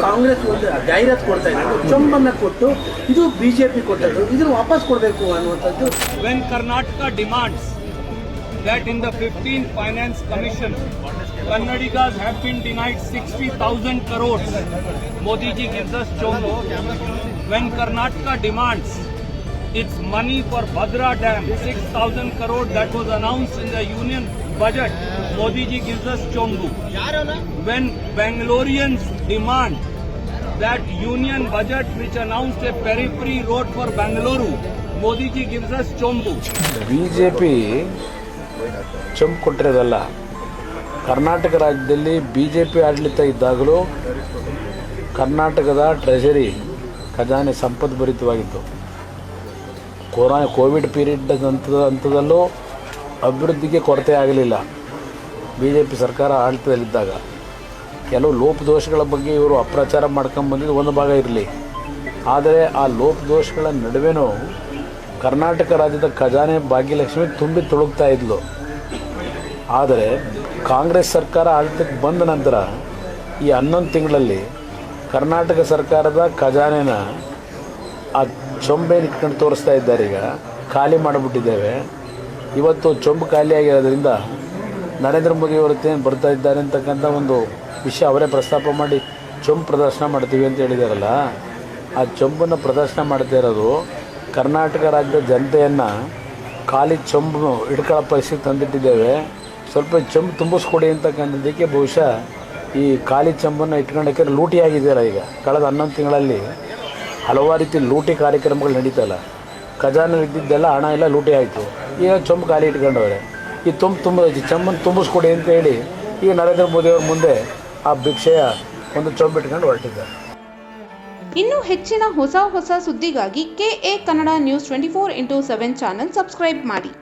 ಕಾಂಗ್ರೆಸ್ ಒಂದು ಜಾಹೀರಾತು ಕೊಡ್ತಾ ಇದ್ದಾರೆ, ಚೊಂಬನ್ನು ಕೊಟ್ಟು ಇದು ಬಿಜೆಪಿ ಕೊಟ್ಟದ್ದು, ಇದನ್ನು ವಾಪಸ್ ಕೊಡಬೇಕು ಅನ್ನುವಂಥದ್ದು. When Karnataka demands that in the 15th Finance Commission, Kannadigas have been denied 60,000 crores, Modi ji gives us chombo. When Karnataka demands its money for Bhadra Dam, 6,000 crore that was announced in the union budget, Modi ji gives us chombu. When Bangaloreans demand that union budget which announced a periphery road for Bangalore, Modi ji gives us chombu. BJP ಚೊಂಬು ಕೊಟ್ಟಿರೋದಲ್ಲ. ಕರ್ನಾಟಕ ರಾಜ್ಯದಲ್ಲಿ BJP ಆಡಳಿತ ಇದ್ದಾಗಲೂ ಕರ್ನಾಟಕದ treasury ಖಜಾನೆ ಸಂಪದ್ಭರಿತವಾಗಿತ್ತು. Covid period ಹಂತದಲ್ಲೂ ಅಭಿವೃದ್ಧಿಗೆ ಕೊರತೆ ಆಗಲಿಲ್ಲ. ಬಿ ಜೆ ಪಿ ಸರ್ಕಾರ ಆಡಳಿತದಲ್ಲಿದ್ದಾಗ ಕೆಲವು ಲೋಪದೋಷಗಳ ಬಗ್ಗೆ ಇವರು ಅಪ್ರಚಾರ ಮಾಡ್ಕೊಂಬಂದಿದ್ದು ಒಂದು ಭಾಗ ಇರಲಿ, ಆದರೆ ಆ ಲೋಪದೋಷಗಳ ನಡುವೆನೂ ಕರ್ನಾಟಕ ರಾಜ್ಯದ ಖಜಾನೆ ಭಾಗ್ಯಲಕ್ಷ್ಮಿ ತುಂಬಿ ತುಳುಕ್ತಾ ಇದ್ಲು. ಆದರೆ ಕಾಂಗ್ರೆಸ್ ಸರ್ಕಾರ ಆಡಳಿತಕ್ಕೆ ಬಂದ ನಂತರ ಈ 11 ತಿಂಗಳಲ್ಲಿ ಕರ್ನಾಟಕ ಸರ್ಕಾರದ ಖಜಾನೆನ ಆ ಚೊಂಬೇನ ಇಟ್ಕೊಂಡು ತೋರಿಸ್ತಾ ಇದ್ದಾರೆ. ಈಗ ಖಾಲಿ ಮಾಡಿಬಿಟ್ಟಿದ್ದೇವೆ. ಇವತ್ತು ಚೊಂಬು ಖಾಲಿಯಾಗಿರೋದ್ರಿಂದ ನರೇಂದ್ರ ಮೋದಿ ಅವರತ್ತೇನು ಬರ್ತಾ ಇದ್ದಾರೆ ಅಂತಕ್ಕಂಥ ಒಂದು ವಿಷಯ ಅವರೇ ಪ್ರಸ್ತಾಪ ಮಾಡಿ ಚೊಂಬು ಪ್ರದರ್ಶನ ಮಾಡ್ತೀವಿ ಅಂತ ಹೇಳಿದಾರಲ್ಲ, ಆ ಚೊಂಬನ್ನು ಪ್ರದರ್ಶನ ಮಾಡ್ತಾ ಇರೋದು ಕರ್ನಾಟಕ ರಾಜ್ಯದ ಜನತೆಯನ್ನು ಖಾಲಿ ಚೊಂಬು ಹಿಡ್ಕೊಳ್ಳೋ ಪರಿಸ್ಥಿತಿ ತಂದಿಟ್ಟಿದ್ದೇವೆ, ಸ್ವಲ್ಪ ಚೊಂಬು ತುಂಬಿಸ್ಕೊಡಿ ಅಂತಕ್ಕಂಥದ್ದಕ್ಕೆ ಬಹುಶಃ ಈ ಖಾಲಿ ಚೊಂಬನ್ನು ಇಟ್ಕೊಂಡಕ್ಕೆ ಲೂಟಿ ಆಗಿದೆಯಲ್ಲ. ಈಗ ಕಳೆದ 11 ತಿಂಗಳಲ್ಲಿ ಹಲವಾರು ರೀತಿ ಲೂಟಿ ಕಾರ್ಯಕ್ರಮಗಳು ನಡೀತಲ್ಲ. ಖಜಾನೆ ಇದ್ದಿದ್ದೆಲ್ಲ ಹಣ ಎಲ್ಲ ಲೂಟಿ ಆಯಿತು. ಈಗ ಚೊಂಬು ಖಾಲಿ ಇಟ್ಕೊಂಡವ್ರೆ. ಈ ಚೊಂಬನ್ನು ತುಂಬಿಸ್ಕೊಡಿ ಅಂತ ಹೇಳಿ ಈಗ ನರೇಂದ್ರ ಮೋದಿ ಅವ್ರ ಮುಂದೆ ಆ ಭಿಕ್ಷೆಯ ಒಂದು ಚೊಂಬು ಇಟ್ಕೊಂಡು ಹೊರಟಿದ್ದಾರೆ. ಇನ್ನು ಹೆಚ್ಚಿನ ಹೊಸ ಸುದ್ದಿಗಾಗಿ KA Kannada news 24x7 channel subscribe ಮಾಡಿ.